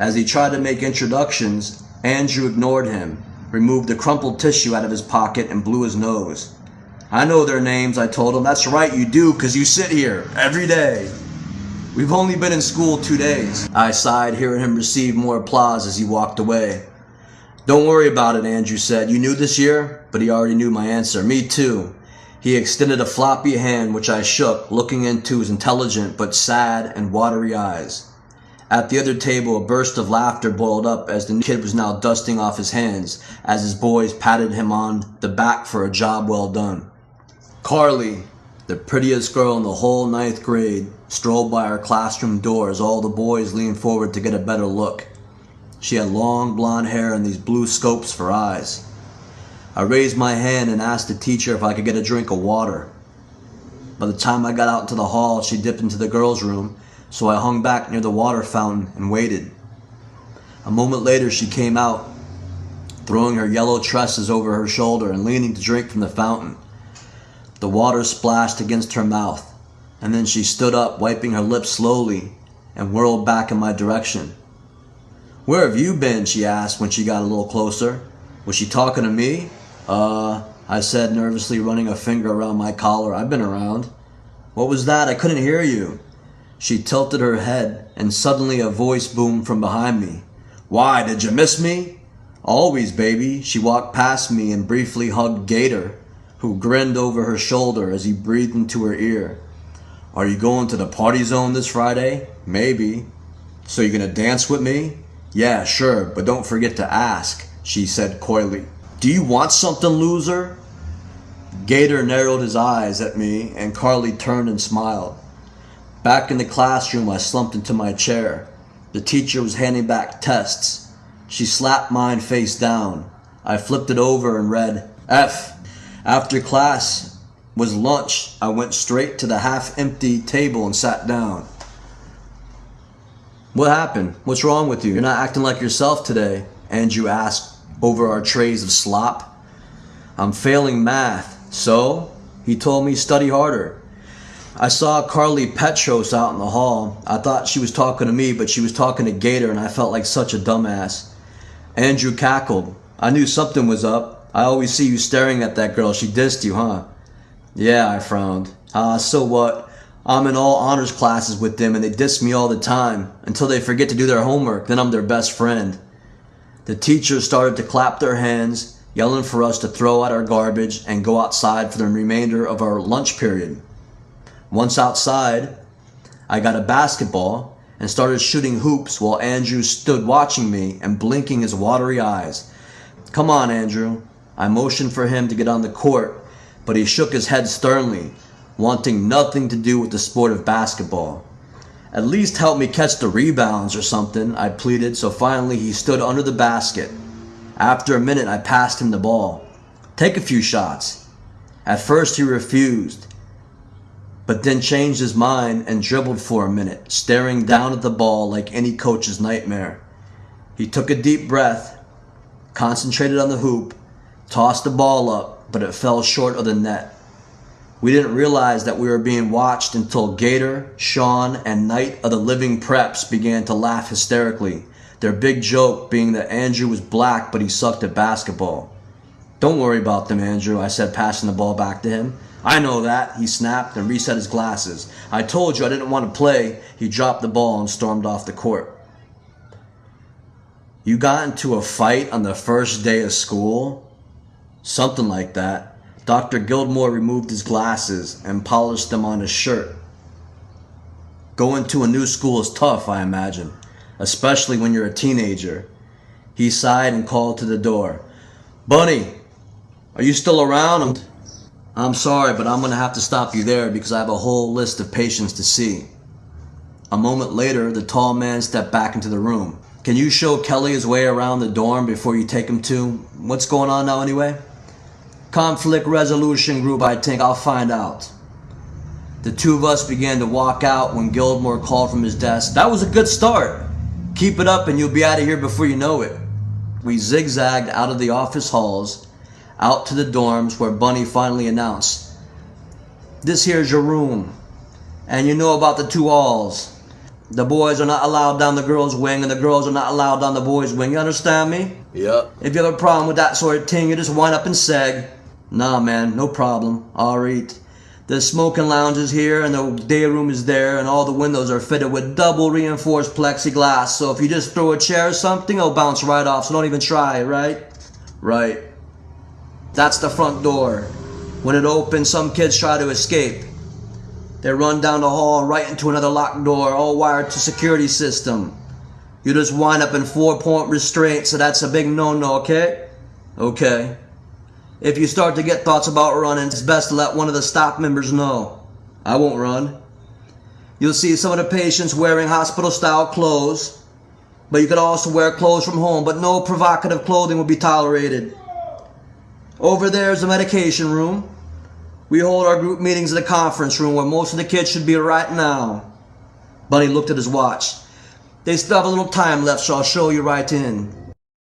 As he tried to make introductions, Andrew ignored him, removed the crumpled tissue out of his pocket, and blew his nose. "I know their names," I told him. "That's right, you do, 'cause you sit here every day." "We've only been in school 2 days. I sighed, hearing him receive more applause as he walked away. "Don't worry about it," Andrew said. "You knew this year?" But he already knew my answer. "Me too." He extended a floppy hand, which I shook, looking into his intelligent but sad and watery eyes. At the other table, a burst of laughter boiled up as the new kid was now dusting off his hands as his boys patted him on the back for a job well done. Carly, the prettiest girl in the whole 9th grade, strolled by our classroom door as all the boys leaned forward to get a better look. She had long blonde hair and these blue scopes for eyes. I raised my hand and asked the teacher if I could get a drink of water. By the time I got out into the hall, she dipped into the girls' room, so I hung back near the water fountain and waited. A moment later, she came out, throwing her yellow tresses over her shoulder and leaning to drink from the fountain. The water splashed against her mouth, and then she stood up, wiping her lips slowly, and whirled back in my direction. "Where have you been?" she asked when she got a little closer. Was she talking to me? I said nervously, running a finger around my collar. "I've been around." "What was that? I couldn't hear you." She tilted her head, and suddenly a voice boomed from behind me. "Why, did you miss me?" "Always, baby." She walked past me and briefly hugged Gator, who grinned over her shoulder as he breathed into her ear. "Are you going to the party zone this Friday?" "Maybe." "So you're gonna dance with me?" "Yeah, sure, but don't forget to ask," she said coyly. "Do you want something, loser?" Gator narrowed his eyes at me, and Carly turned and smiled. Back in the classroom, I slumped into my chair. The teacher was handing back tests. She slapped mine face down. I flipped it over and read, F. After class was lunch, I went straight to the half-empty table and sat down. "What happened? What's wrong with you? You're not acting like yourself today," Andrew asked over our trays of slop. "I'm failing math." "So?" He told me, "Study harder." I saw Carly Petros out in the hall. I thought she was talking to me, but she was talking to Gator, and I felt like such a dumbass. Andrew cackled. "I knew something was up. I always see you staring at that girl. She dissed you, huh?" "Yeah," I frowned. So what? I'm in all honors classes with them, and they diss me all the time, until they forget to do their homework. Then I'm their best friend. The teachers started to clap their hands, yelling for us to throw out our garbage and go outside for the remainder of our lunch period. Once outside, I got a basketball and started shooting hoops while Andrew stood watching me and blinking his watery eyes. "Come on, Andrew." I motioned for him to get on the court, but he shook his head sternly, wanting nothing to do with the sport of basketball. "At least help me catch the rebounds or something," I pleaded, so finally he stood under the basket. After a minute, I passed him the ball. "Take a few shots." At first he refused, but then changed his mind and dribbled for a minute, staring down at the ball like any coach's nightmare. He took a deep breath, concentrated on the hoop, tossed the ball up, but it fell short of the net. We didn't realize that we were being watched until Gator, Sean, and Knight of the Living Preps began to laugh hysterically, their big joke being that Andrew was black but he sucked at basketball. "Don't worry about them, Andrew," I said, passing the ball back to him. "I know that," he snapped and reset his glasses. "I told you I didn't want to play." He dropped the ball and stormed off the court. "You got into a fight on the first day of school?" "Something like that." Dr. Gilmore removed his glasses and polished them on his shirt. "Going to a new school is tough, I imagine, especially when you're a teenager." He sighed and called to the door. "Bunny, are you still around?" "I'm sorry, but I'm going to have to stop you there because I have a whole list of patients to see." A moment later, the tall man stepped back into the room. "Can you show Kelly his way around the dorm before you take him to... what's going on now anyway?" "Conflict resolution group, I think. I'll find out." The two of us began to walk out when Gilmore called from his desk. "That was a good start. Keep it up and you'll be out of here before you know it." We zigzagged out of the office halls, out to the dorms where Bunny finally announced, "This here's your room. And you know about the 2 alls. The boys are not allowed down the girls' wing, and the girls are not allowed down the boys' wing. You understand me? Yep. If you have a problem with that sort of thing, you just wind up and seg. Nah, man, no problem. Alright. The smoking lounge is here, and the day room is there, and all the windows are fitted with double reinforced plexiglass. So if you just throw a chair or something, it'll bounce right off. So don't even try, right? Right. That's the front door. When it opens, some kids try to escape. They run down the hall right into another locked door, all wired to security system. You just wind up in 4-point restraint, so that's a big no-no, okay? Okay. If you start to get thoughts about running, it's best to let one of the staff members know. I won't run. You'll see some of the patients wearing hospital-style clothes, but you could also wear clothes from home, but no provocative clothing will be tolerated. Over there is the medication room. We hold our group meetings in the conference room where most of the kids should be right now. Bunny looked at his watch. They still have a little time left, so I'll show you right in.